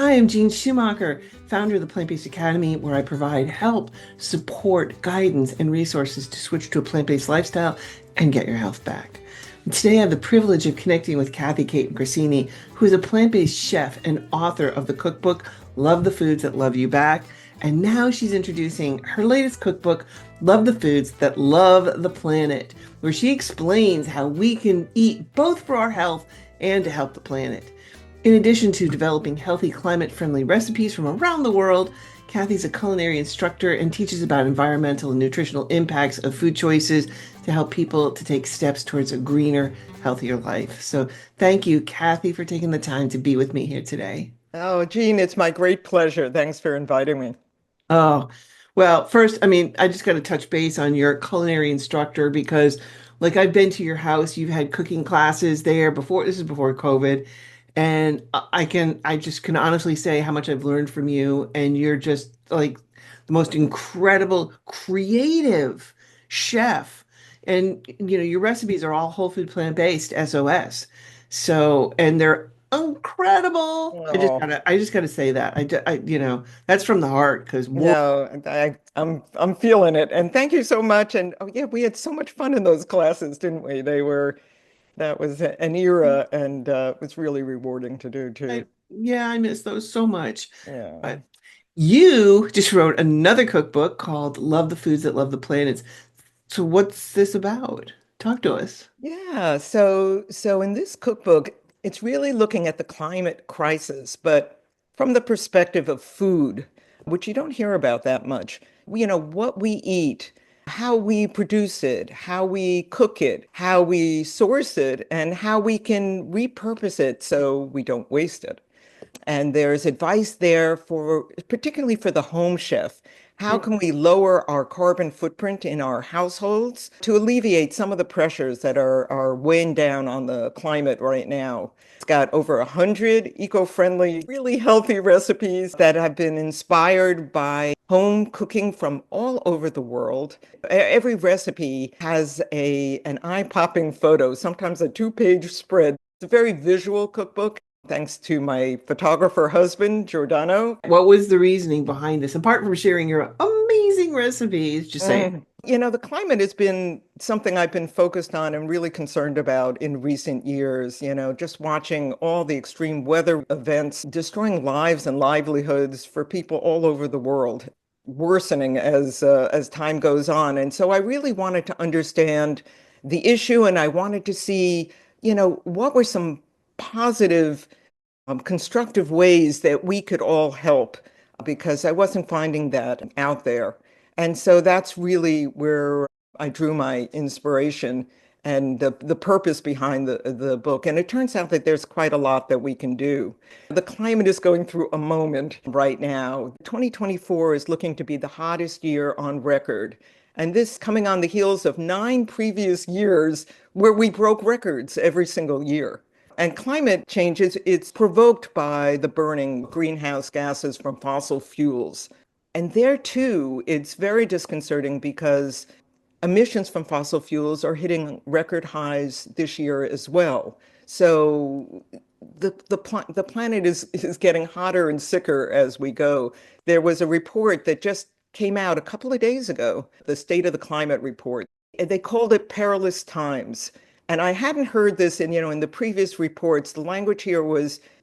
Hi, I'm Jeanne Schumacher, founder of the Plant-Based Academy, where I provide help, support, guidance, and resources to switch to a plant-based lifestyle and get your health back. And today, I have the privilege of connecting with Cathy Katin-Grazzini, who is a plant-based chef and author of the cookbook, Love the Foods That Love You Back. And now she's introducing her latest cookbook, Love the Foods That Love the Planet, where she explains how we can eat both for our health and to help the planet. In addition to developing healthy, climate-friendly recipes from around the world, Cathy's a culinary instructor and teaches about environmental and nutritional impacts of food choices to help people to take steps towards a greener, healthier life. So thank you, Cathy, for taking the time to be with me here today. Oh, Jeanne, it's my great pleasure. Thanks for inviting me. Oh, well, first, I just got to touch base on your culinary instructor because, like, I've been to your house, you've had cooking classes there before, this is before COVID, and I just can honestly say how much I've learned from you, and you're just like the most incredible, creative chef. And, your recipes are all whole food plant-based, SOS. So, and they're incredible. Oh, I just gotta say that. That's from the heart because whoa. no, I'm feeling it. And thank you so much. And oh yeah, we had so much fun in those classes, didn't we? That was an era and it was really rewarding to do too. Yeah, I miss those so much. Yeah. But you just wrote another cookbook called Love the Foods That Love the Planet. So what's this about? Talk to us. Yeah, so in this cookbook, it's really looking at the climate crisis, but from the perspective of food, which you don't hear about that much. What we eat, how we produce it, how we cook it, how we source it, and how we can repurpose it so we don't waste it. And there's advice there for, particularly for the home chef. How can we lower our carbon footprint in our households to alleviate some of the pressures that are weighing down on the climate right now? It's got over 100 eco-friendly, really healthy recipes that have been inspired by home cooking from all over the world. Every recipe has an eye-popping photo, sometimes a two-page spread. It's a very visual cookbook. Thanks to my photographer husband, Giordano. What was the reasoning behind this? Apart from sharing your amazing recipes, just saying. The climate has been something I've been focused on and really concerned about in recent years. Just watching all the extreme weather events destroying lives and livelihoods for people all over the world, worsening as time goes on. And so I really wanted to understand the issue, and I wanted to see, what were some positive constructive ways that we could all help because I wasn't finding that out there. And so that's really where I drew my inspiration and the purpose behind the book. And it turns out that there's quite a lot that we can do. The climate is going through a moment right now. 2024 is looking to be the hottest year on record. And this coming on the heels of 9 previous years where we broke records every single year. And climate change it's provoked by the burning greenhouse gases from fossil fuels. And there too, it's very disconcerting because emissions from fossil fuels are hitting record highs this year as well. So the planet is getting hotter and sicker as we go. There was a report that just came out a couple of days ago, the State of the Climate report. They called it perilous times. And I hadn't heard this in the previous reports. The language here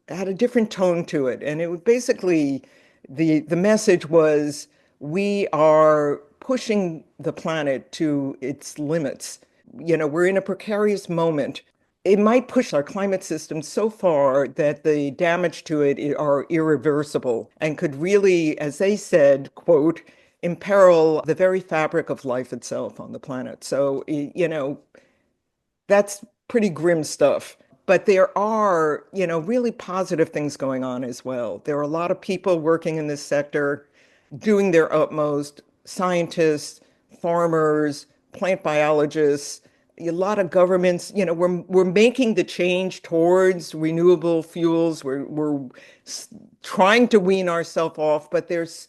had a different tone to it. And it was basically the message was we are pushing the planet to its limits. We're in a precarious moment. It might push our climate system so far that the damage to it are irreversible and could really, as they said, quote, imperil the very fabric of life itself on the planet. So, that's pretty grim stuff. But there are, really positive things going on as well. There are a lot of people working in this sector doing their utmost, scientists, farmers, plant biologists, a lot of governments, we're making the change towards renewable fuels. We're trying to wean ourselves off, but there's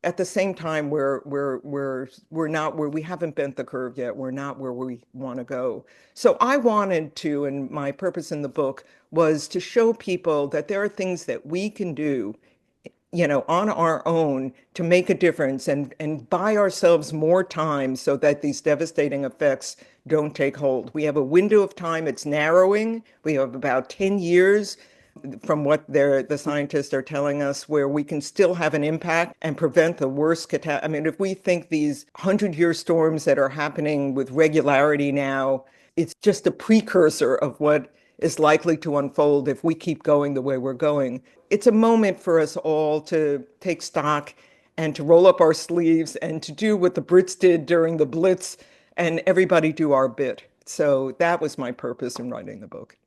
at the same time, we're not where we haven't bent the curve yet. We're not where we want to go. So I wanted to, and my purpose in the book was to show people that there are things that we can do, on our own to make a difference and buy ourselves more time so that these devastating effects don't take hold. We have a window of time, it's narrowing. We have about 10 years from what the scientists are telling us, where we can still have an impact and prevent the worst catastrophe. I mean, if we think these 100-year storms that are happening with regularity now, it's just a precursor of what is likely to unfold if we keep going the way we're going. It's a moment for us all to take stock and to roll up our sleeves and to do what the Brits did during the Blitz and everybody do our bit. So that was my purpose in writing the book.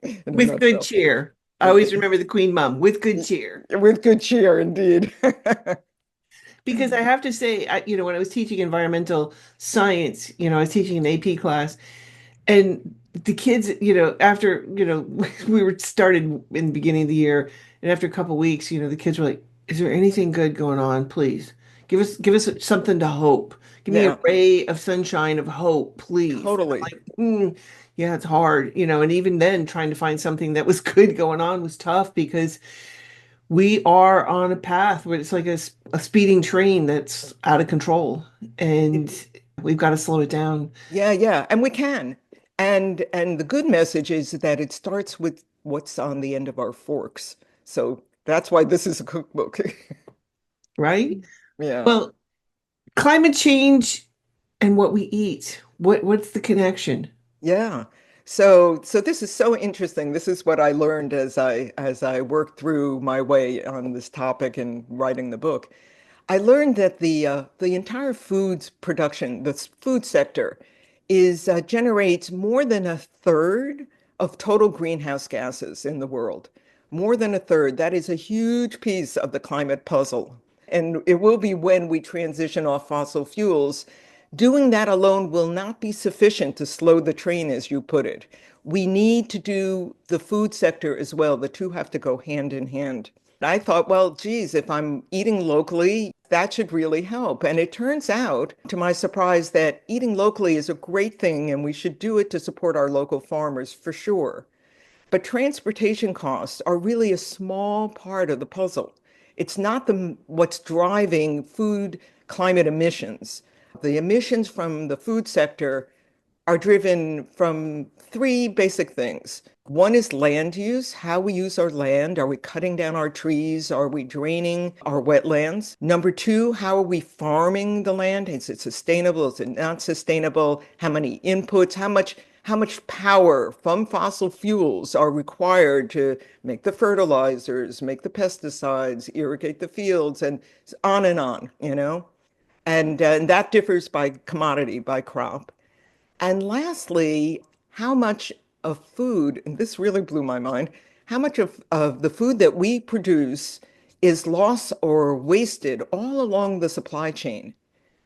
In a With good nutshell. cheer. I always remember the Queen Mum, with good cheer. With good cheer, indeed. Because I have to say, when I was teaching environmental science, I was teaching an AP class, and the kids, after, we were started in the beginning of the year, and after a couple of weeks, the kids were like, "Is there anything good going on? Please give us something to hope. Give me a Yeah, ray of sunshine of hope, please." And I'm totally. like, yeah, it's hard, and even then, trying to find something that was good going on was tough because we are on a path where it's like a speeding train that's out of control, It, and we've got to slow it down. yeah, yeah, and we can. And the good message is that it starts with what's on the end of our forks. So that's why this is a cookbook. Right? Yeah. Well, climate change and what we eat. What's the connection? Yeah. So this is so interesting. This is what I learned as I worked through my way on this topic and writing the book. I learned that the entire foods production, the food sector, is generates more than a third of total greenhouse gases in the world. More than a third. That is a huge piece of the climate puzzle. And it will be when we transition off fossil fuels. Doing that alone will not be sufficient to slow the train, as you put it. We need to do the food sector as well. The two have to go hand in hand. I thought, well, geez, if I'm eating locally, that should really help. And it turns out, to my surprise, that eating locally is a great thing and we should do it to support our local farmers for sure. But transportation costs are really a small part of the puzzle. It's not what's driving food climate emissions. The emissions from the food sector are driven from three basic things. One is land use, how we use our land. Are we cutting down our trees? Are we draining our wetlands? Number two, how are we farming the land? Is it sustainable? Is it not sustainable? How many inputs? How much power from fossil fuels are required to make the fertilizers, make the pesticides, irrigate the fields, and on, and that differs by commodity, by crop. And lastly, how much of food, and this really blew my mind, how much of the food that we produce is lost or wasted all along the supply chain.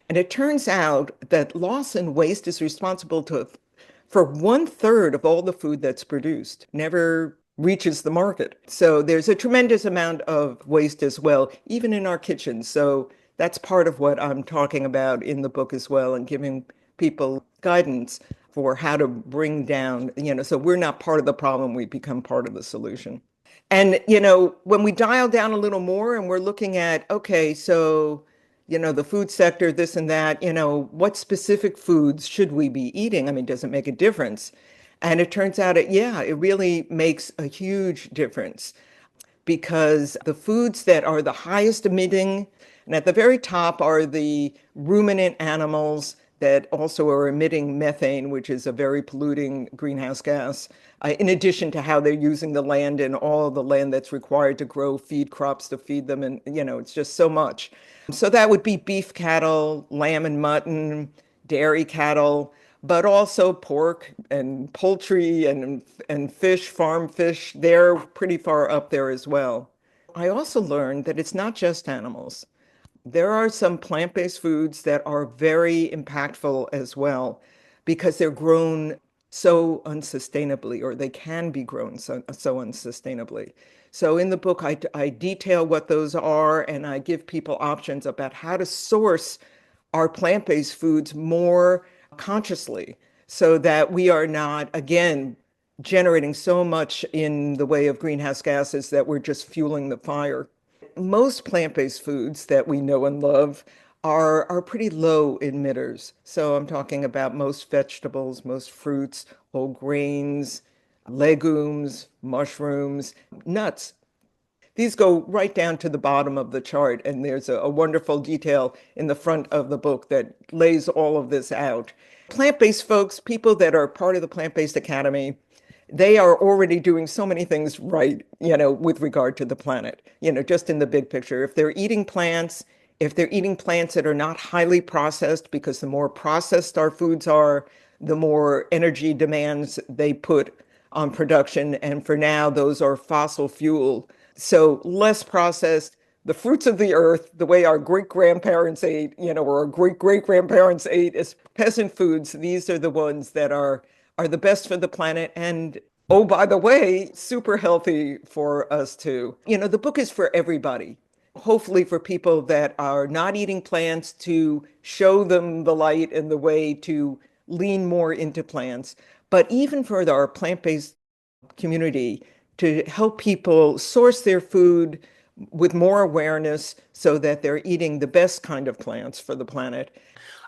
And it turns out that loss and waste is responsible for 1/3 of all the food that's produced, never reaches the market. So there's a tremendous amount of waste as well, even in our kitchens. So that's part of what I'm talking about in the book as well, and giving people guidance for how to bring down, so we're not part of the problem, we become part of the solution. And, when we dial down a little more and we're looking at, okay, so, the food sector, this and that, what specific foods should we be eating? I mean, does it make a difference? And it turns out, yeah, it really makes a huge difference because the foods that are the highest emitting, and at the very top are the ruminant animals that also are emitting methane, which is a very polluting greenhouse gas, in addition to how they're using the land and all the land that's required to grow feed crops to feed them. And, it's just so much. So that would be beef cattle, lamb and mutton, dairy cattle, but also pork and poultry and fish, farm fish. They're pretty far up there as well. I also learned that it's not just animals. There are some plant-based foods that are very impactful as well because they're grown so unsustainably, or they can be grown so unsustainably. So in the book, I detail what those are, and I give people options about how to source our plant-based foods more consciously so that we are not, again, generating so much in the way of greenhouse gases that we're just fueling the fire. Most plant-based foods that we know and love are pretty low emitters. So I'm talking about most vegetables, most fruits, whole grains, legumes, mushrooms, nuts. These go right down to the bottom of the chart, and there's a wonderful detail in the front of the book that lays all of this out. Plant-based folks, people that are part of the Plant-Based Academy, they are already doing so many things right, with regard to the planet, just in the big picture. If they're eating plants that are not highly processed, because the more processed our foods are, the more energy demands they put on production. And for now, those are fossil fuel. So less processed, the fruits of the earth, the way our great grandparents ate, or our great great grandparents ate as peasant foods, these are the ones that are the best for the planet. And oh, by the way, super healthy for us too. The book is for everybody. Hopefully for people that are not eating plants, to show them the light and the way to lean more into plants. But even for our plant-based community, to help people source their food with more awareness so that they're eating the best kind of plants for the planet.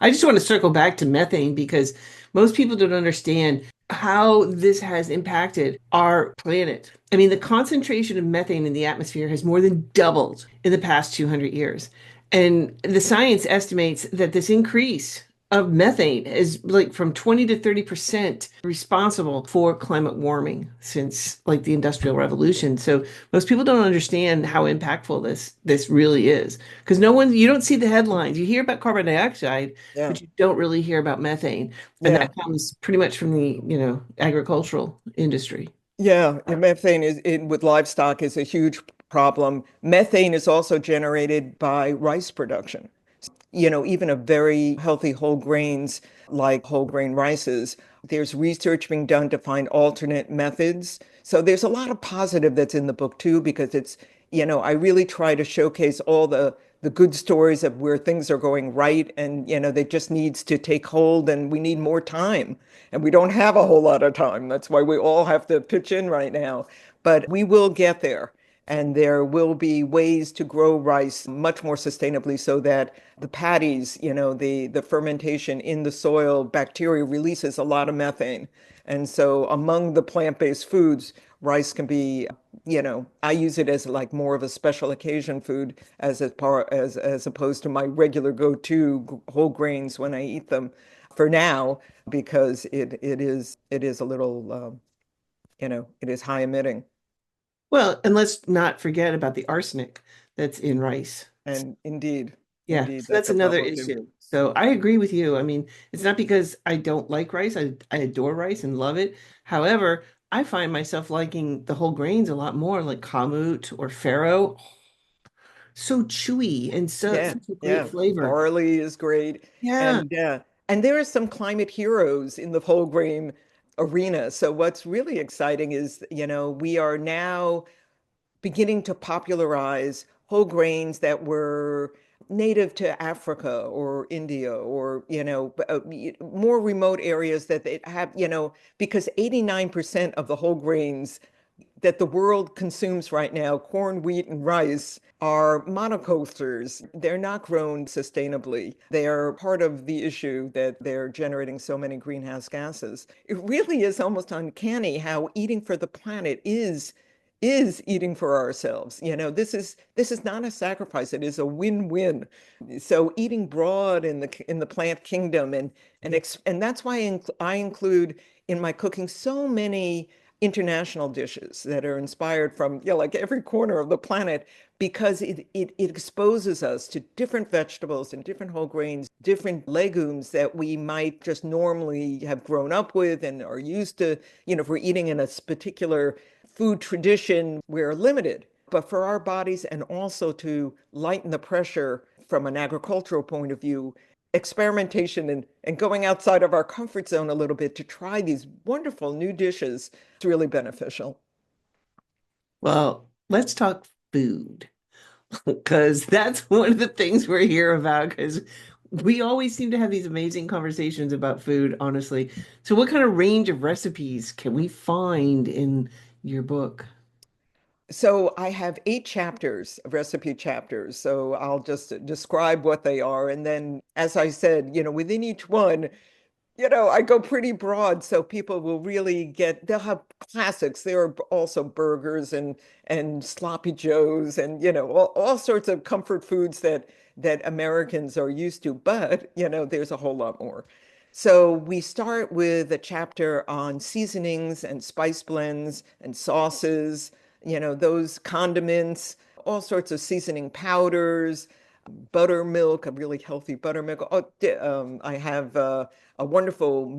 I just want to circle back to methane because most people don't understand how this has impacted our planet. I mean, the concentration of methane in the atmosphere has more than doubled in the past 200 years. And the science estimates that this increase of methane is like from 20 to 30% responsible for climate warming since like the Industrial Revolution. So most people don't understand how impactful this really is. Because you don't see the headlines. You hear about carbon dioxide, Yeah. but you don't really hear about methane. And Yeah. that comes pretty much from the, agricultural industry. Yeah. And methane with livestock is a huge problem. Methane is also generated by rice production. Even a very healthy whole grains like whole grain rices, there's research being done to find alternate methods. So there's a lot of positive that's in the book too, because I really try to showcase all the good stories of where things are going right, and they just needs to take hold, and we need more time. And we don't have a whole lot of time. That's why we all have to pitch in right now. But we will get there. And there will be ways to grow rice much more sustainably so that the patties, the fermentation in the soil, bacteria releases a lot of methane. And so among the plant-based foods, rice can be, I use it as like more of a special occasion food as opposed to my regular go-to whole grains when I eat them for now, because it is a little, it is high emitting. Well, and let's not forget about the arsenic that's in rice. And Yeah, indeed, so that's that's a another problem too. issue. So I agree with you. I mean, it's not because I don't like rice. I adore rice and love it. However, I find myself liking the whole grains a lot more, like kamut or farro. So chewy and Yeah, such a great yeah. flavor. Barley is great. Yeah. And there are some climate heroes in the whole grain arena. So what's really exciting is, we are now beginning to popularize whole grains that were native to Africa or India, or more remote areas that they have, because 89% of the whole grains that the world consumes right now, corn, wheat, and rice, are monocultures. They're not grown sustainably. They are part of the issue that they're generating so many greenhouse gases. It really is almost uncanny how eating for the planet is eating for ourselves. This is not a sacrifice. It is a win-win. So eating broad in the plant kingdom, and that's why I include in my cooking so many international dishes that are inspired from, like every corner of the planet, because it exposes us to different vegetables and different whole grains, different legumes that we might just normally have grown up with and are used to. If we're eating in a particular food tradition, we're limited. But for our bodies, and also to lighten the pressure from an agricultural point of view, experimentation and going outside of our comfort zone a little bit to try these wonderful new dishes. It's really beneficial. Well, let's talk food because that's one of the things we're here about because we always seem to have these amazing conversations about food, honestly. So what kind of range of recipes can we find in your book? So I have 8 chapters, recipe chapters. So I'll just describe what they are. And then, as I said, within each one, I go pretty broad, so people will really they'll have classics. There are also burgers and sloppy joes and, all sorts of comfort foods that Americans are used to, but, there's a whole lot more. So we start with a chapter on seasonings and spice blends and sauces, those condiments, all sorts of seasoning powders, buttermilk, a really healthy buttermilk. Oh, I have a wonderful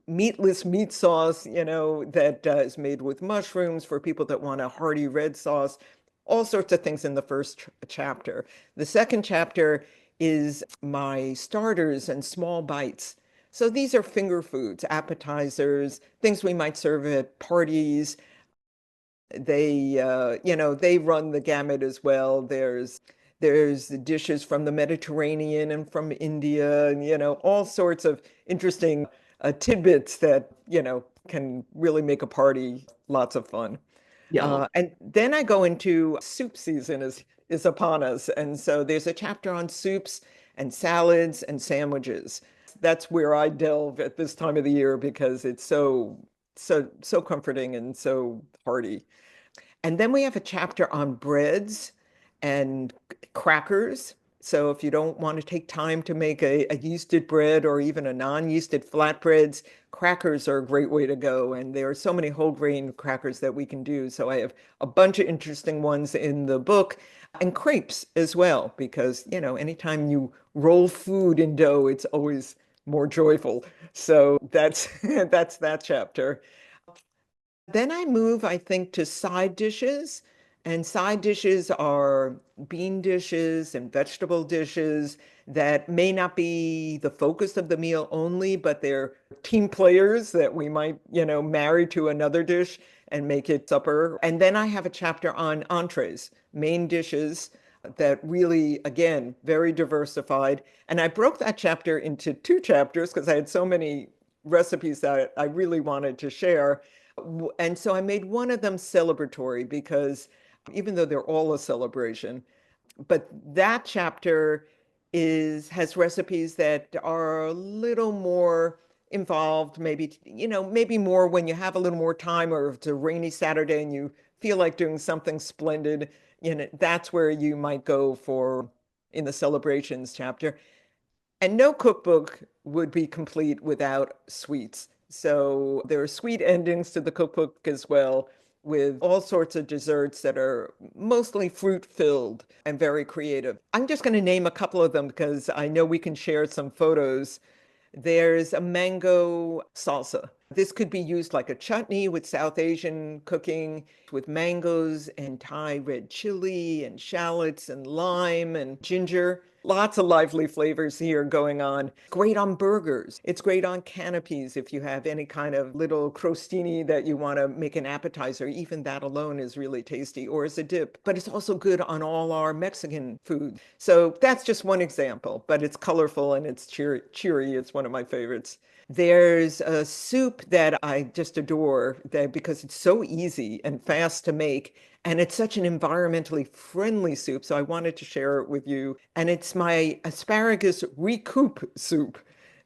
meatless meat sauce, that is made with mushrooms for people that want a hearty red sauce. All sorts of things in the first chapter. The second chapter is my starters and small bites. So these are finger foods, appetizers, things we might serve at parties. They run the gamut as well. There's the dishes from the Mediterranean and from India, and all sorts of interesting tidbits that can really make a party lots of fun. Yeah. And then I go into soup season is upon us, and so there's a chapter on soups and salads and sandwiches. That's where I delve at this time of the year because it's so comforting and so hearty. And then we have a chapter on breads and crackers. So if you don't want to take time to make a yeasted bread or even a non-yeasted flatbreads, crackers are a great way to go. And there are so many whole grain crackers that we can do. So I have a bunch of interesting ones in the book and crepes as well, because, anytime you roll food in dough, it's always more joyful. So that's that's that chapter. Then I move, I think, to side dishes. And side dishes are bean dishes and vegetable dishes that may not be the focus of the meal only, but they're team players that we might, marry to another dish and make it supper. And then I have a chapter on entrees, main dishes that really, again, very diversified. And I broke that chapter into 2 chapters because I had so many recipes that I really wanted to share. And so I made one of them celebratory because even though they're all a celebration, but that chapter has recipes that are a little more involved, maybe, maybe more when you have a little more time or if it's a rainy Saturday and you feel like doing something splendid, that's where you might go for in the celebrations chapter. And no cookbook would be complete without sweets. So there are sweet endings to the cookbook as well, with all sorts of desserts that are mostly fruit filled and very creative. I'm just going to name a couple of them because I know we can share some photos. There's a mango salsa. This could be used like a chutney with South Asian cooking, with mangoes and Thai red chili and shallots and lime and ginger. Lots of lively flavors here going on. Great on burgers. It's great on canapes if you have any kind of little crostini that you want to make an appetizer. Even that alone is really tasty, or as a dip. But it's also good on all our Mexican food. So that's just one example, but it's colorful and it's cheery. It's one of my favorites. There's a soup that I just adore because it's so easy and fast to make. And it's such an environmentally friendly soup. So I wanted to share it with you. And it's my asparagus recoup soup.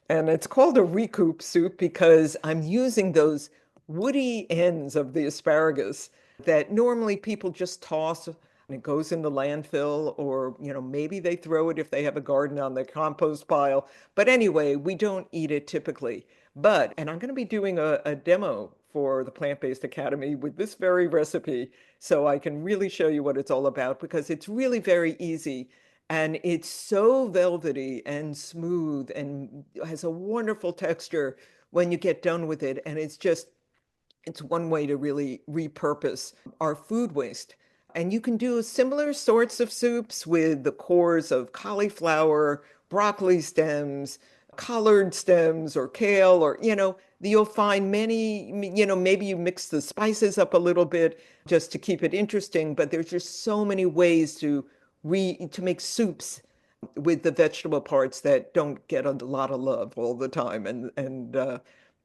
And it's called a recoup soup because I'm using those woody ends of the asparagus that normally people just toss and it goes in the landfill, or maybe they throw it if they have a garden on the compost pile. But anyway, we don't eat it typically. And I'm going to be doing a demo for the Plant-Based Academy with this very recipe so I can really show you what it's all about because it's really very easy and it's so velvety and smooth and has a wonderful texture when you get done with it. And it's one way to really repurpose our food waste. And you can do similar sorts of soups with the cores of cauliflower broccoli stems, collard stems, or kale, or, you'll find many, maybe you mix the spices up a little bit just to keep it interesting, but there's just so many ways to make soups with the vegetable parts that don't get a lot of love all the time. And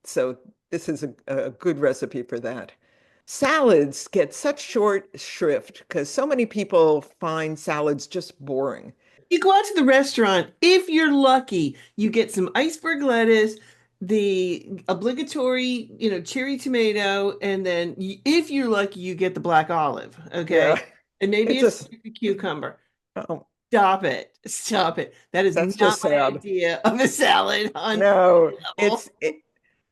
so this is a good recipe for that. Salads get such short shrift because so many people find salads just boring. You go out to the restaurant, if you're lucky, you get some iceberg lettuce, the obligatory, cherry tomato, and then if you're lucky, you get the black olive, okay? Yeah, And maybe it's a just, sweet cucumber. oh, Stop it. Stop it. That is that's not just my sad. idea of a salad on No, any level.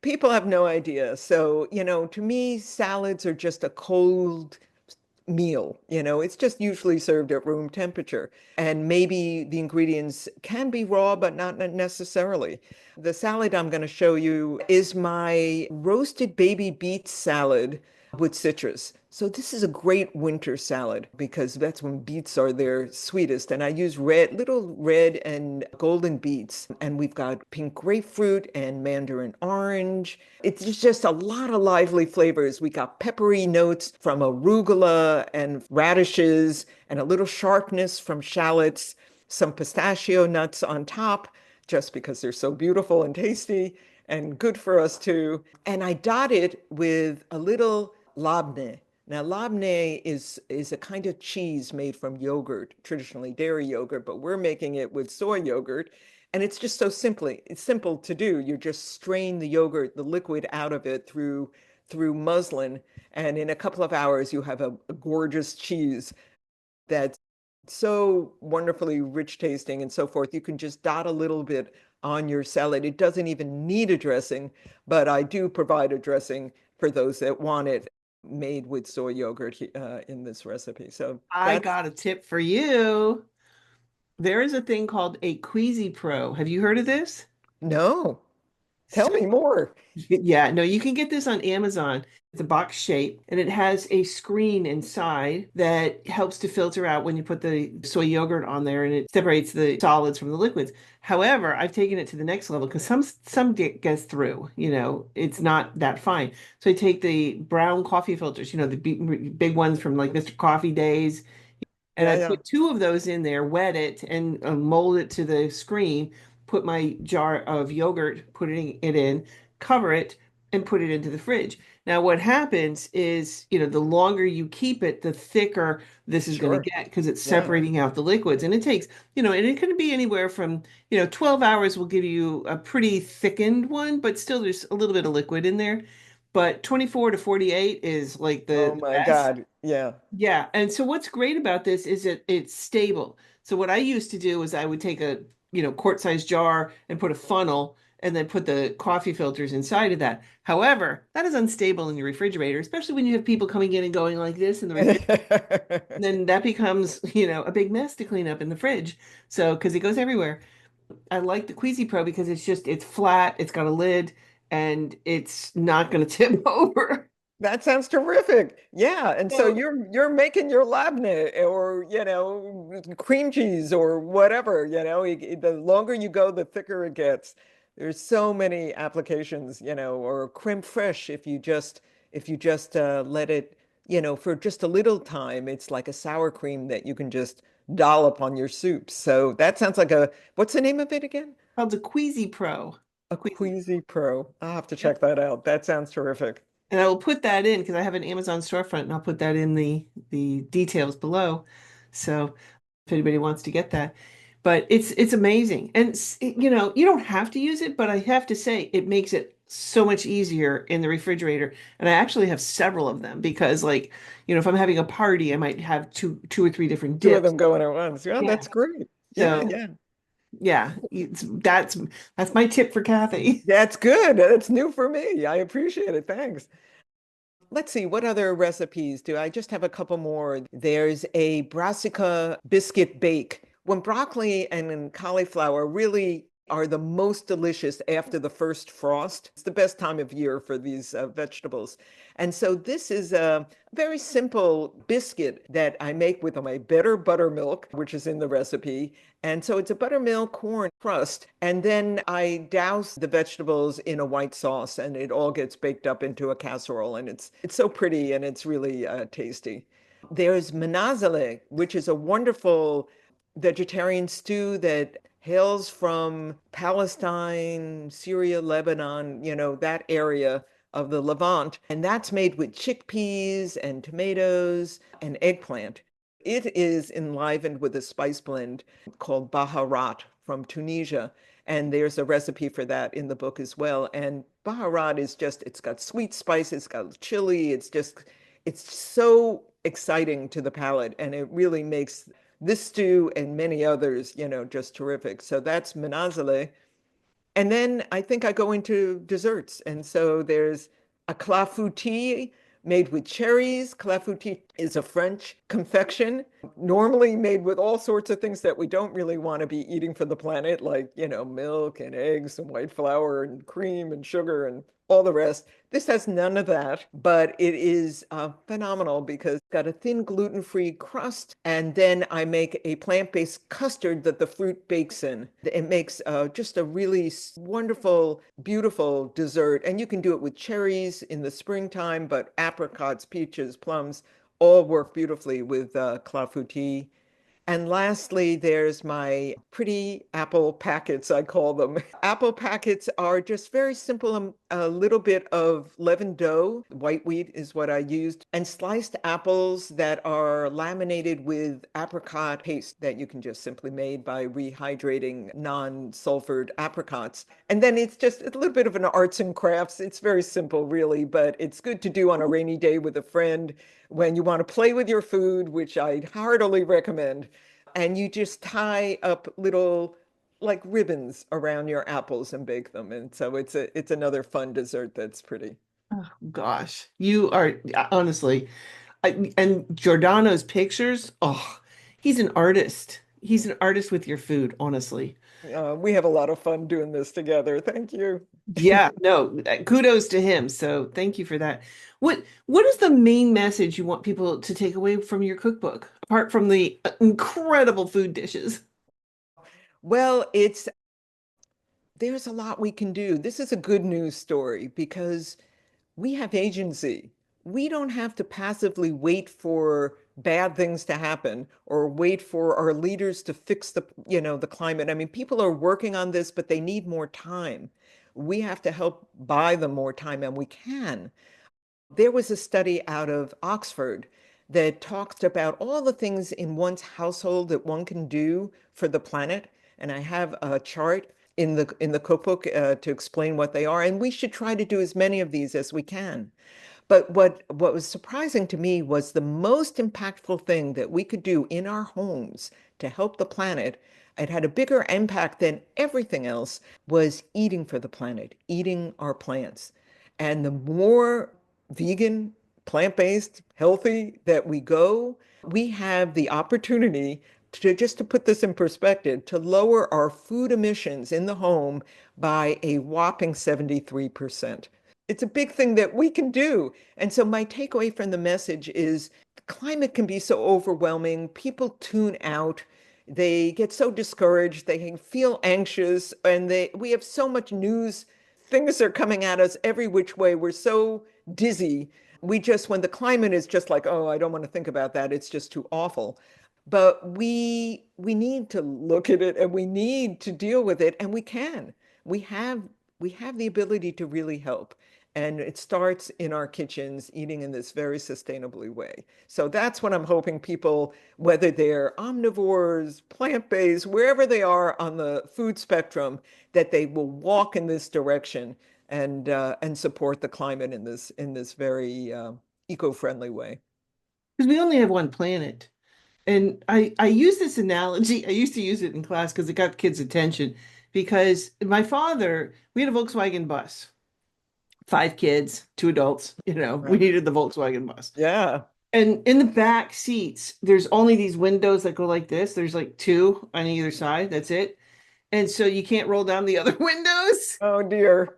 people have no idea. So, to me, salads are just a cold meal. It's just usually served at room temperature. And maybe the ingredients can be raw, but not necessarily. The salad I'm going to show you is my roasted baby beet salad with citrus. So this is a great winter salad because that's when beets are their sweetest. And I use little red and golden beets. And we've got pink grapefruit and mandarin orange. It's just a lot of lively flavors. We got peppery notes from arugula and radishes and a little sharpness from shallots, some pistachio nuts on top, just because they're so beautiful and tasty and good for us too. And I dot it with a little labneh. Now, labneh is a kind of cheese made from yogurt, traditionally dairy yogurt, but we're making it with soy yogurt. And it's just it's simple to do. You just strain the yogurt, the liquid out of it through muslin, and in a couple of hours you have a gorgeous cheese that's so wonderfully rich tasting and so forth. You can just dot a little bit on your salad. It doesn't even need a dressing, but I do provide a dressing for those that want it made with soy yogurt in this recipe. So I that's got a tip for you. There is a thing called a Cuispro. Have you heard of this? no. Tell So me more. yeah, no, you can get this on Amazon. It's a box shape and it has a screen inside that helps to filter out when you put the soy yogurt on there and it separates the solids from the liquids. However, I've taken it to the next level because some gets through, it's not that fine. So I take the brown coffee filters, the big ones from like Mr. Coffee days, and Yeah, I yeah. put two of those in there, wet it, and mold it to the screen. Put my jar of yogurt, putting it in, cover it, and put it into the fridge. Now, what happens is, the longer you keep it, the thicker this is going to Sure. get because it's Yeah. separating out the liquids. And it takes, and it can be anywhere from, 12 hours will give you a pretty thickened one, but still there's a little bit of liquid in there. But 24 to 48 is like Oh the my best. God. Yeah. Yeah, and so what's great about this is that it's stable. So what I used to do is I would take a, quart-sized jar and put a funnel and then put the coffee filters inside of that. However, that is unstable in your refrigerator, especially when you have people coming in and going like this in the refrigerator. Then that becomes, a big mess to clean up in the fridge. So, because it goes everywhere. I like the Queasy Pro because it's flat, it's got a lid, and it's not going to tip over. That sounds terrific. Yeah. And so So you're making your labneh or, cream cheese or whatever, the longer you go, the thicker it gets. There's so many applications, or creme fraiche if you just let it, for just a little time, it's like a sour cream that you can just dollop on your soup. So that sounds like what's the name of it again? called the Queasy Pro. A Queasy. Queasy Pro. I'll have to check Yep. that out. That sounds terrific. And I will put that in because I have an Amazon storefront and I'll put that in the details below. So if anybody wants to get that. But it's amazing. And you don't have to use it, but I have to say it makes it so much easier in the refrigerator. And I actually have several of them because like, if I'm having a party, I might have two or three different Two of dips. them going at once. Yeah, Yeah. that's great. Yeah, So yeah. yeah, that's my tip for Kathy. That's good. That's new for me. I appreciate it. Thanks. Let's see, what other recipes do I just have a couple more? There's a brassica biscuit bake. When broccoli and cauliflower really are the most delicious after the first frost. It's the best time of year for these vegetables. And so this is a very simple biscuit that I make with my better buttermilk, which is in the recipe. And so it's a buttermilk corn crust. And then I douse the vegetables in a white sauce and it all gets baked up into a casserole. And it's so pretty and it's really tasty. There's menazale, which is a wonderful vegetarian stew that hails from Palestine, Syria, Lebanon, that area of the Levant. And that's made with chickpeas and tomatoes and eggplant. It is enlivened with a spice blend called Baharat from Tunisia. And there's a recipe for that in the book as well. And Baharat is just, it's got sweet spice, it's got chili, it's so exciting to the palate. And it really makes this stew and many others, just terrific. So that's menazale. And then I think I go into desserts. And so there's a clafoutis made with cherries. Clafoutis is a French confection, normally made with all sorts of things that we don't really want to be eating for the planet, like, milk and eggs and white flour and cream and sugar and all the rest. This has none of that, but it is phenomenal because it's got a thin gluten-free crust, and then I make a plant-based custard that the fruit bakes in. It makes just a really wonderful, beautiful dessert, and you can do it with cherries in the springtime, but apricots, peaches, plums, all work beautifully with clafoutis. And lastly, there's my pretty apple packets, I call them. Apple packets are just very simple, a little bit of leavened dough, white wheat is what I used, and sliced apples that are laminated with apricot paste that you can just simply made by rehydrating non-sulfured apricots. And then it's just a little bit of an arts and crafts. It's very simple, really, but it's good to do on a rainy day with a friend when you want to play with your food, which I heartily recommend. And you just tie up little like ribbons around your apples and bake them. And so it's another fun dessert that's pretty. Oh, gosh, you are honestly, and Giordano's pictures. Oh, he's an artist. He's an artist with your food, honestly. We have a lot of fun doing this together. Thank you. Yeah, no, kudos to him. So thank you for that. What is the main message you want people to take away from your cookbook, apart from the incredible food dishes? Well, there's a lot we can do. This is a good news story because we have agency. We don't have to passively wait for bad things to happen or wait for our leaders to fix the climate. I mean, people are working on this, but they need more time. We have to help buy them more time, and we can. There was a study out of Oxford that talks about all the things in one's household that one can do for the planet. And I have a chart in the cookbook to explain what they are. And we should try to do as many of these as we can. But what was surprising to me was the most impactful thing that we could do in our homes to help the planet. It had a bigger impact than everything else was eating for the planet, eating our plants. And the more vegan, plant-based, healthy that we go, we have the opportunity to, just to put this in perspective, to lower our food emissions in the home by a whopping 73%. It's a big thing that we can do. And so my takeaway from the message is climate can be so overwhelming. People tune out. They get so discouraged. They feel anxious. And we have so much news. Things are coming at us every which way. We're so dizzy. When the climate is just like, oh, I don't want to think about that. It's just too awful. But we need to look at it and we need to deal with it. And we can. We have the ability to really help. And it starts in our kitchens, eating in this very sustainably way. So that's what I'm hoping people, whether they're omnivores, plant-based, wherever they are on the food spectrum, that they will walk in this direction and support the climate in this very eco-friendly way. Because we only have one planet. And I use this analogy. I used to use it in class because it got kids' attention. Because my father, we had a Volkswagen bus, 5 kids, 2 adults, we Right. needed the Volkswagen bus. Yeah. And in the back seats, there's only these windows that go like this. There's like two on either side. That's it. And so you can't roll down the other windows. Oh dear.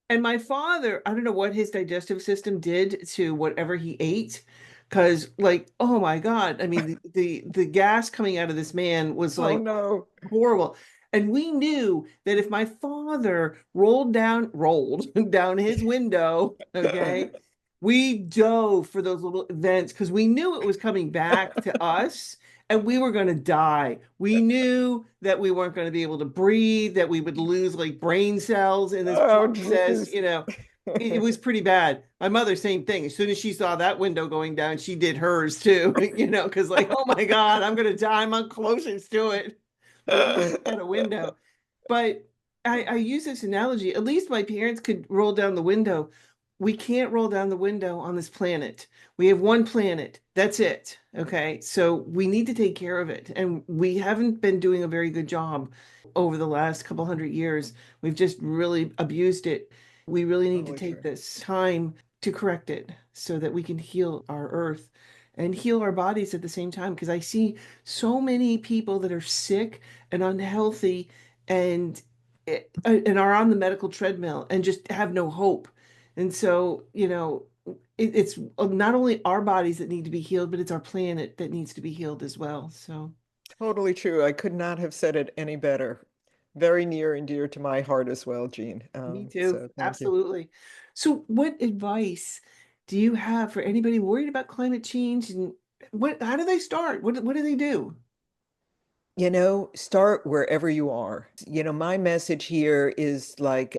And my father, I don't know what his digestive system did to whatever he ate, because like, oh my God, I mean, the gas coming out of this man was Oh like no. horrible. And we knew that if my father rolled down his window, okay, we dove for those little events because we knew it was coming back to us and we were going to die. We knew that we weren't going to be able to breathe, that we would lose like brain cells in this Oh process, geez. it was pretty bad. My mother, same thing. As soon as she saw that window going down, she did hers too, because like, oh my God, I'm gonna die. I'm closest to it. Looking at a window. But I use this analogy. At least my parents could roll down the window. We can't roll down the window on this planet. We have one planet. That's it. Okay. So we need to take care of it. And we haven't been doing a very good job over the last couple hundred years. We've just really abused it. We really need to Totally take true. this time to correct it so that we can heal our earth and heal our bodies at the same time. Because I see so many people that are sick and unhealthy and and are on the medical treadmill and just have no hope. And so, it's not only our bodies that need to be healed, but it's our planet that needs to be healed as well. So, Totally true. I could not have said it any better. Very near and dear to my heart as well, Jean. me too. So thank you. Absolutely. So, what advice do you have for anybody worried about climate change and how do they start? What do they do? Start wherever you are. My message here is like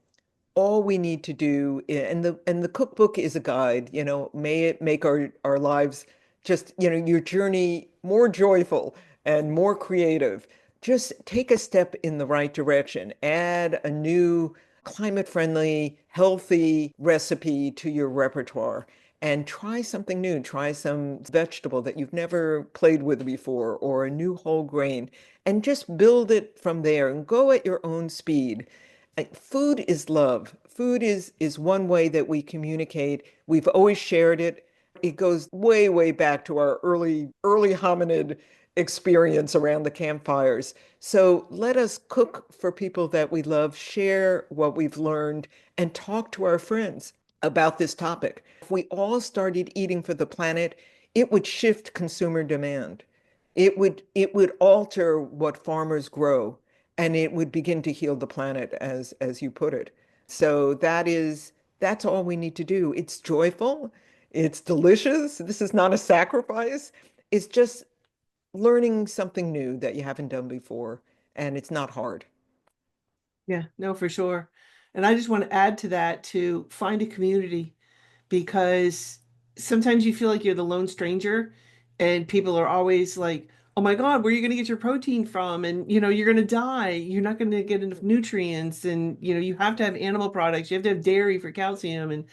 all we need to do, and the cookbook is a guide, may it make our lives just, your journey more joyful and more creative. Just take a step in the right direction. Add a new climate-friendly, healthy recipe to your repertoire and try something new. Try some vegetable that you've never played with before or a new whole grain and just build it from there and go at your own speed. Food is love. Food is one way that we communicate. We've always shared it. It goes way, way back to our early hominid experience around the campfires. So let us cook for people that we love, share what we've learned, and talk to our friends about this topic. If we all started eating for the planet, it would shift consumer demand. It would alter what farmers grow and it would begin to heal the planet as you put it. So that's all we need to do. It's joyful, it's delicious. This is not a sacrifice. It's just learning something new that you haven't done before, and it's not hard. Yeah, no, for sure. And I just want to add to that to find a community because sometimes you feel like you're the lone stranger and people are always like, oh my God, where are you going to get your protein from? And you're going to die. You're not going to get enough nutrients. And you have to have animal products. You have to have dairy for calcium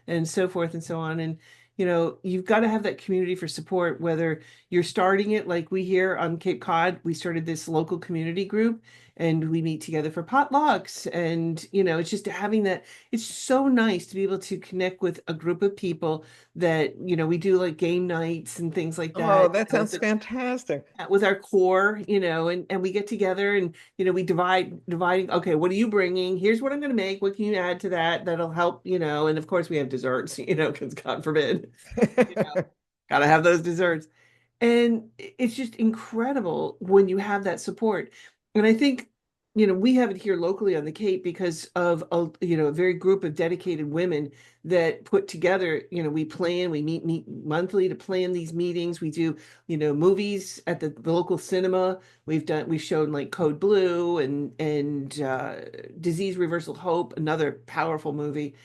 and so forth and so on. And you've got to have that community for support, whether you're starting it like we here on Cape Cod, we started this local community group and we meet together for potlucks. And it's just having that, it's so nice to be able to connect with a group of people that we do like game nights and things like Oh, that, that sounds fantastic. with our core, and we get together and we dividing, okay, what are you bringing? Here's what I'm going to make. What can you add to that that'll help, and of course we have desserts, because God forbid, you know gotta have those desserts. And it's just incredible when you have that support. And I think, we have it here locally on the Cape because of a very group of dedicated women that put together, we meet monthly to plan these meetings. We do, movies at the local cinema. We've shown like Code Blue and Disease Reversal Hope, another powerful movie.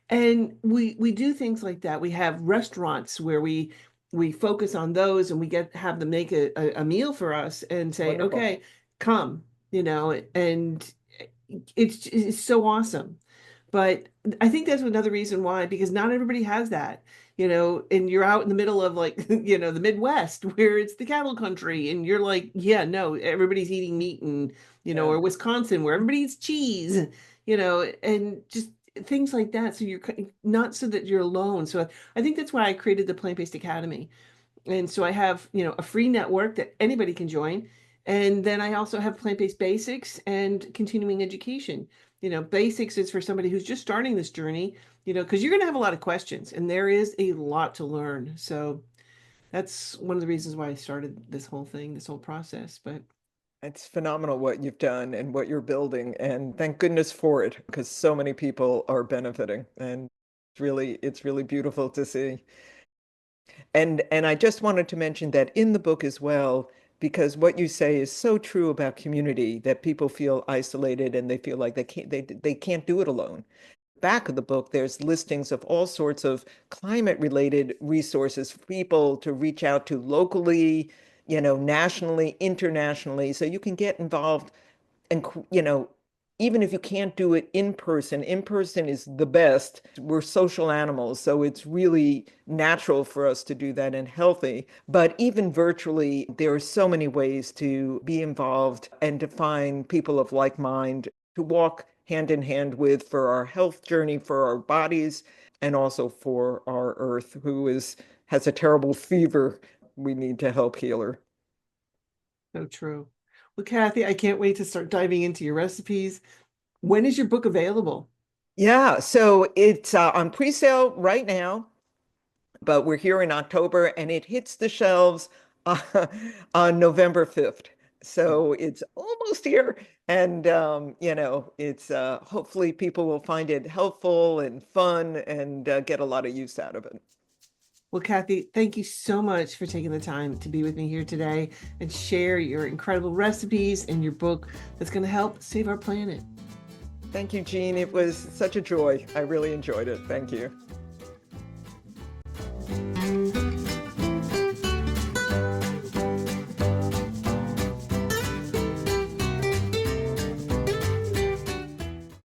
And we do things like that. We have restaurants where we focus on those and we have them make a meal for us and say, Wonderful. okay, come, and it's so awesome. But I think that's another reason why, because not everybody has that, and you're out in the middle of like, the Midwest where it's the cattle country and you're like, yeah, no, everybody's eating meat and, Yeah. or Wisconsin where everybody eats cheese, and just things like that. So you're not so that you're alone. So I think that's why I created the Plant-Based Academy. And so I have, a free network that anybody can join. And then I also have plant-based basics and continuing education. Basics is for somebody who's just starting this journey, because you're going to have a lot of questions and there is a lot to learn. So that's one of the reasons why I started this whole thing, this whole process. But It's phenomenal what you've done and what you're building, and thank goodness for it, because so many people are benefiting, and it's really beautiful to see. And I just wanted to mention that in the book as well, because what you say is so true about community, that people feel isolated and they feel like they can't do it alone. Back of the book, there's listings of all sorts of climate related resources for people to reach out to locally, nationally, internationally. So you can get involved and, even if you can't do it in person is the best. We're social animals, so it's really natural for us to do that and healthy. But even virtually, there are so many ways to be involved and to find people of like mind to walk hand in hand with for our health journey, for our bodies, and also for our earth, who has a terrible fever. We need to help heal her. so true. Well, Kathy, I can't wait to start diving into your recipes. When is your book available? Yeah, so it's on pre-sale right now, but we're here in October and it hits the shelves uh, on November 5th. So it's almost here. And, it's hopefully people will find it helpful and fun and get a lot of use out of it. Well, Kathy, thank you so much for taking the time to be with me here today and share your incredible recipes and your book that's going to help save our planet. Thank you, Jeanne. It was such a joy. I really enjoyed it. Thank you.